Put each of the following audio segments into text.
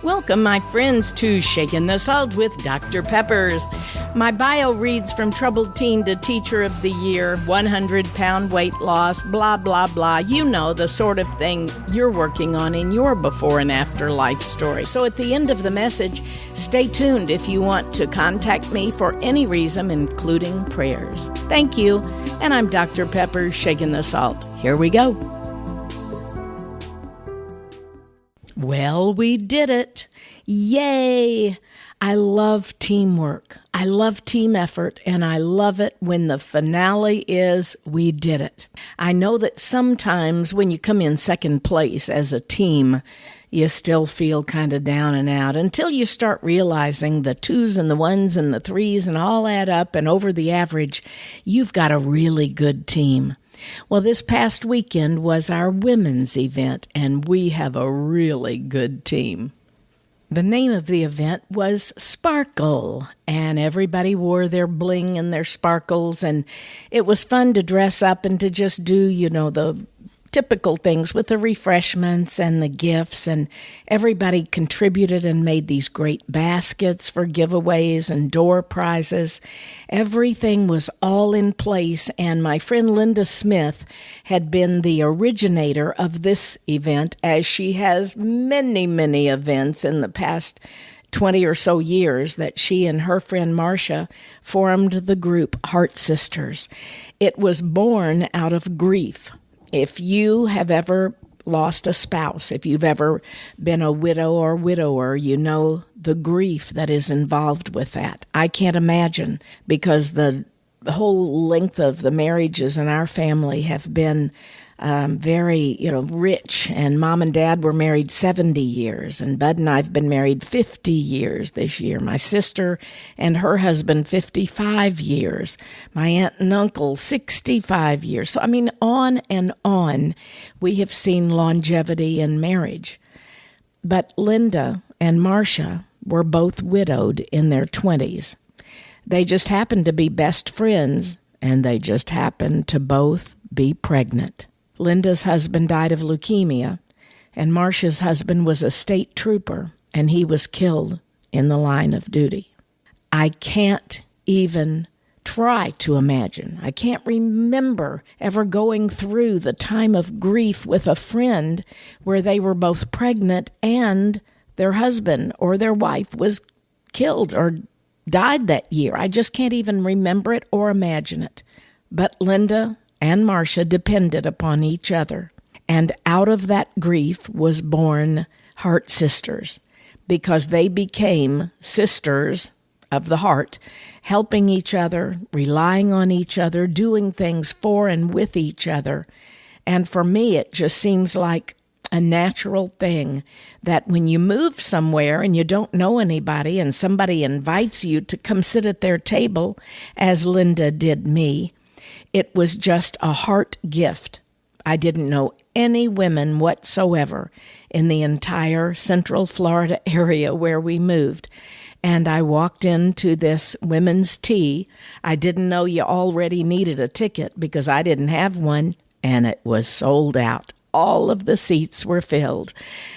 Welcome, my friends, to Shaking the Salt with Dr. Peppers. My bio reads from troubled teen to teacher of the year, 100-pound weight loss, blah, blah, blah. You know, the sort of thing you're working on in your before and after life story. So at the end of the message, stay tuned if you want to contact me for any reason, including prayers. Thank you. And I'm Dr. Peppers, Shaking the Salt. Here we go. Well, we did it. Yay! I love teamwork. I love team effort, and I love it when the finale is we did it. I know that sometimes when you come in second place as a team, you still feel kind of down and out until you start realizing the twos and the ones and the threes and all add up, and over the average, you've got a really good team. Well, this past weekend was our women's event, and we have a really good team. The name of the event was Sparkle, and everybody wore their bling and their sparkles, and it was fun to dress up and to just do, the typical things with the refreshments and the gifts, and everybody contributed and made these great baskets for giveaways and door prizes. Everything was all in place, and my friend Linda Smith had been the originator of this event, as she has many, many events in the past 20 or so years that she and her friend Marcia formed the group Heart Sisters. It was born out of grief. If you have ever lost a spouse, if you've ever been a widow or widower, you know the grief that is involved with that. I can't imagine, because the whole length of the marriages in our family have been very, rich. And Mom and Dad were married 70 years, and Bud and I have been married 50 years this year. My sister and her husband, 55 years. My aunt and uncle, 65 years. So, on and on, we have seen longevity in marriage. But Linda and Marcia were both widowed in their 20s. They just happened to be best friends, and they just happened to both be pregnant. Linda's husband died of leukemia, and Marcia's husband was a state trooper, and he was killed in the line of duty. I can't even try to imagine. I can't remember ever going through the time of grief with a friend where they were both pregnant and their husband or their wife was killed or died that year. I just can't even remember it or imagine it. But Linda and Marcia depended upon each other. And out of that grief was born Heart Sisters, because they became sisters of the heart, helping each other, relying on each other, doing things for and with each other. And for me, it just seems like a natural thing that when you move somewhere and you don't know anybody and somebody invites you to come sit at their table, as Linda did me, it was just a heart gift. I didn't know any women whatsoever in the entire Central Florida area where we moved. And I walked into this women's tea. I didn't know you already needed a ticket because I didn't have one, and it was sold out. All of the seats were filled.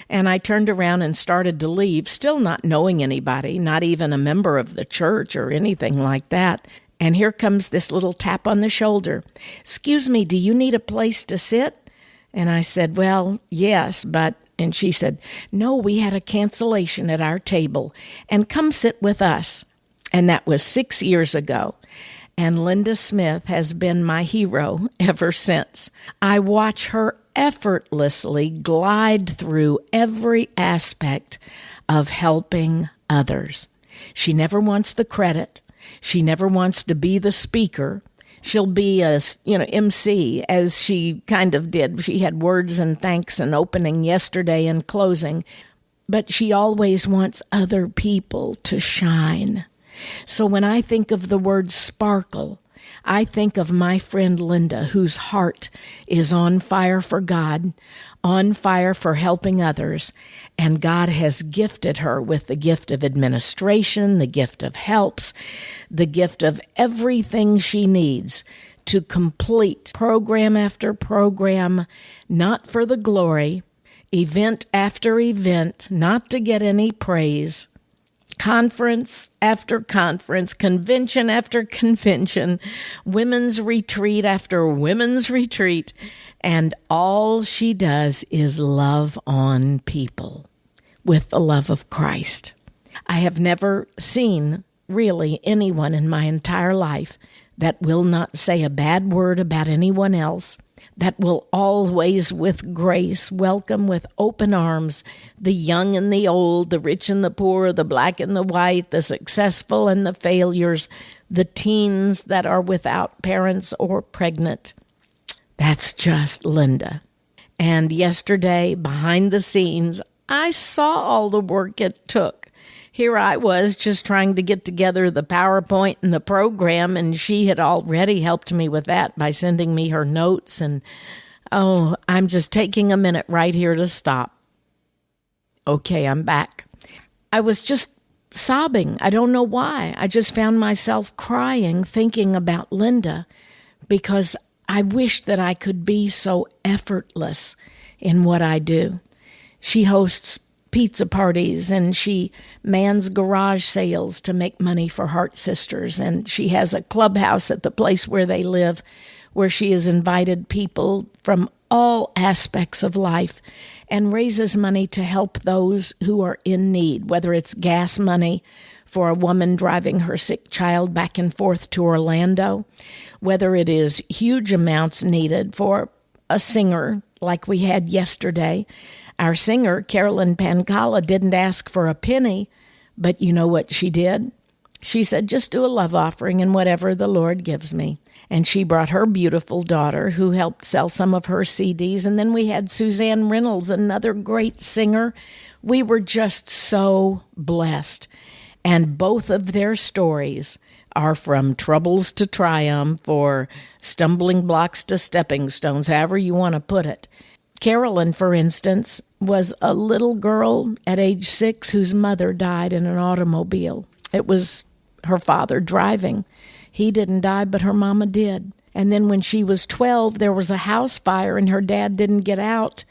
And I turned around and started to leave, still not knowing anybody, not even a member of the church or anything like that. And here comes this little tap on the shoulder. "Excuse me, do you need a place to sit?" And I said, "Well, yes, but..." And she said, "No, we had a cancellation at our table, and come sit with us." And that was 6 years ago. And Linda Smith has been my hero ever since. I watch her effortlessly glide through every aspect of helping others. She never wants the credit. She never wants to be the speaker. She'll be a, MC, as she kind of did. She had words and thanks and opening yesterday and closing. But she always wants other people to shine. So when I think of the word sparkle, I think of my friend Linda, whose heart is on fire for God, on fire for helping others, and God has gifted her with the gift of administration, the gift of helps, the gift of everything she needs to complete program after program, not for the glory. event after event, not to get any praise, conference after conference, convention after convention, women's retreat after women's retreat, and all she does is love on people with the love of Christ. I have never seen really anyone in my entire life that will not say a bad word about anyone else, that will always with grace welcome with open arms the young and the old, the rich and the poor, the black and the white, the successful and the failures, the teens that are without parents or pregnant. That's just Linda. And yesterday, behind the scenes, I saw all the work it took. Here I was just trying to get together the PowerPoint and the program, and she had already helped me with that by sending me her notes. And, I'm just taking a minute right here to stop. Okay, I'm back. I was just sobbing. I don't know why. I just found myself crying thinking about Linda because I wish that I could be so effortless in what I do. She hosts pizza parties, and she mans garage sales to make money for Heart Sisters, and she has a clubhouse at the place where they live where she has invited people from all aspects of life and raises money to help those who are in need, whether it's gas money for a woman driving her sick child back and forth to Orlando, whether it is huge amounts needed for a singer like we had yesterday. Our singer, Carolyn Pancala, didn't ask for a penny, but you know what she did? She said, just do a love offering and whatever the Lord gives me. And she brought her beautiful daughter, who helped sell some of her CDs. And then we had Suzanne Reynolds, another great singer. We were just so blessed. And both of their stories are from troubles to triumph or stumbling blocks to stepping stones, however you want to put it. Carolyn, for instance, was a little girl at age 6 whose mother died in an automobile. It was her father driving. He didn't die, but her mama did. And then when she was 12, there was a house fire and her dad didn't get out,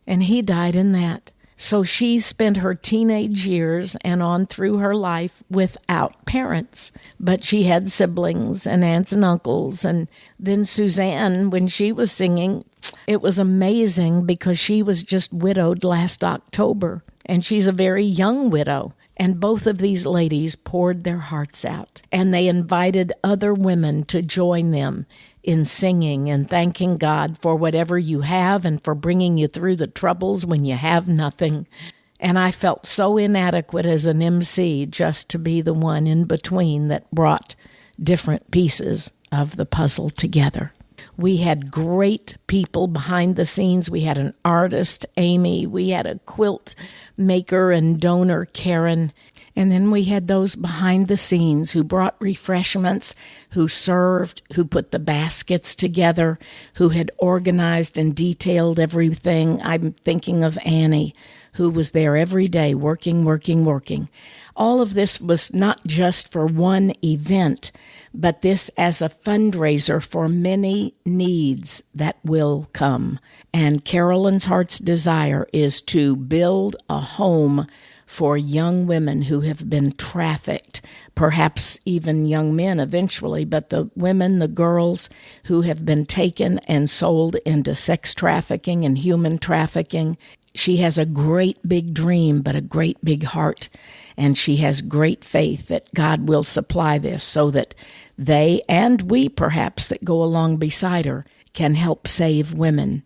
and he died in that. So she spent her teenage years and on through her life without parents. But she had siblings and aunts and uncles. And then Suzanne, when she was singing, it was amazing because she was just widowed last October. And she's a very young widow. And both of these ladies poured their hearts out. And they invited other women to join them in singing and thanking God for whatever you have and for bringing you through the troubles when you have nothing. And I felt so inadequate as an MC just to be the one in between that brought different pieces of the puzzle together. We had great people behind the scenes. We had an artist, Amy. We had a quilt maker and donor, Karen. And then we had those behind the scenes who brought refreshments, who served, who put the baskets together, who had organized and detailed everything. I'm thinking of Annie, who was there every day working. All of this was not just for one event, but this as a fundraiser for many needs that will come. And Carolyn's heart's desire is to build a home for young women who have been trafficked, perhaps even young men eventually, but the women, the girls who have been taken and sold into sex trafficking and human trafficking. She has a great big dream, but a great big heart, and she has great faith that God will supply this so that they, and we perhaps that go along beside her, can help save women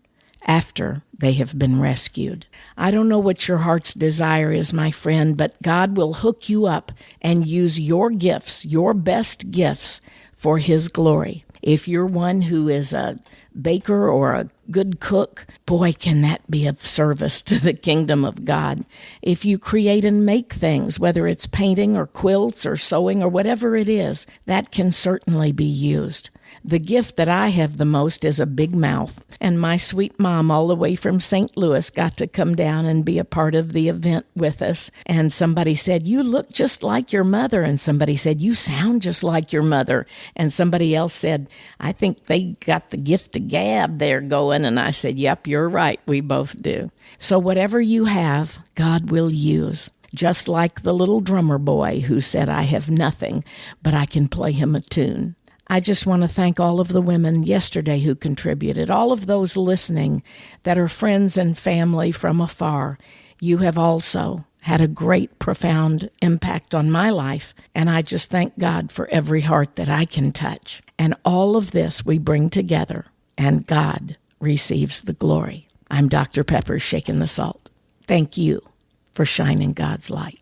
after they have been rescued. I don't know what your heart's desire is, my friend, but God will hook you up and use your gifts, your best gifts, for His glory. If you're one who is a baker or a good cook, boy, can that be of service to the kingdom of God. If you create and make things, whether it's painting or quilts or sewing or whatever it is, that can certainly be used. The gift that I have the most is a big mouth, and my sweet mom all the way from St. Louis got to come down and be a part of the event with us. And somebody said, "You look just like your mother." And somebody said, "You sound just like your mother." And somebody else said, "I think they got the gift of gab there going." And I said, "Yep, you're right. We both do." So whatever you have, God will use. Just like the little drummer boy who said, "I have nothing, but I can play him a tune." I just want to thank all of the women yesterday who contributed, all of those listening that are friends and family from afar. You have also had a great, profound impact on my life, and I just thank God for every heart that I can touch. And all of this we bring together, and God receives the glory. I'm Dr. Pepper, shaking the salt. Thank you for shining God's light.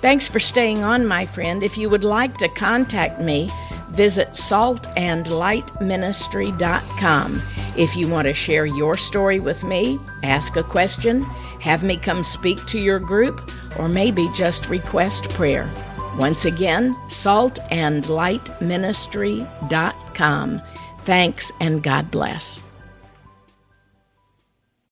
Thanks for staying on, my friend. If you would like to contact me, visit saltandlightministry.com. If you want to share your story with me, ask a question, have me come speak to your group, or maybe just request prayer. Once again, saltandlightministry.com. Thanks, and God bless.